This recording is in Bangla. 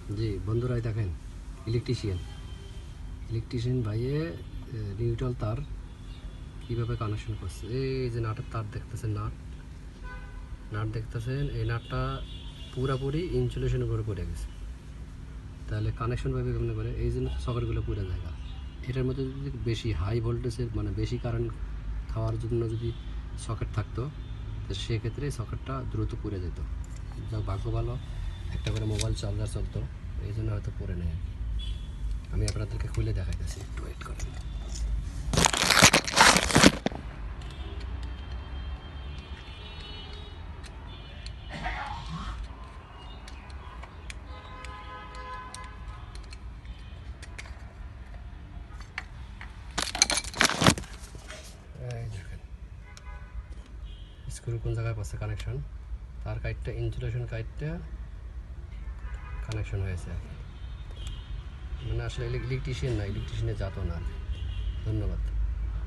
জি বন্ধুরা, দেখেন ইলেকট্রিশিয়ান ভাইয়ে নিউট্রাল তার কীভাবে কানেকশন করছে। এই যে নাটের তার দেখতেছেন, নাট দেখতেছেন, এই নাটটা পুরাপুরি ইনসুলেশনের উপরে পড়ে গেছে। তাহলে কানেকশন পাবে কেমন করে? এই জন্য সকেটগুলো পুরো জায়গা। এটার মধ্যে যদি বেশি হাই ভোল্টেজের মানে বেশি কারেন্ট খাওয়ার জন্য যদি সকেট থাকতো, তো সেক্ষেত্রে সকেটটা দ্রুত পুড়ে যেত। যা ভাগ্য ভালো একটা করে মোবাইল চার্জার চলতো, এই জন্য হয়তো পড়ে নেয়। আমি আপনাদেরকে খুলে দেখাইতেছি, একটু ওয়েট করেন। এই দেখেন স্ক্রু কোন জায়গায় পাচ্ছে কানেকশন, তার কাইটটা ইনসুলেশন কাইটটা কানেকশন হয়েছে। মানে আসলে ইলেকট্রিশিয়ান না, ইলেকট্রিশিয়ানের জাতও না। ধন্যবাদ।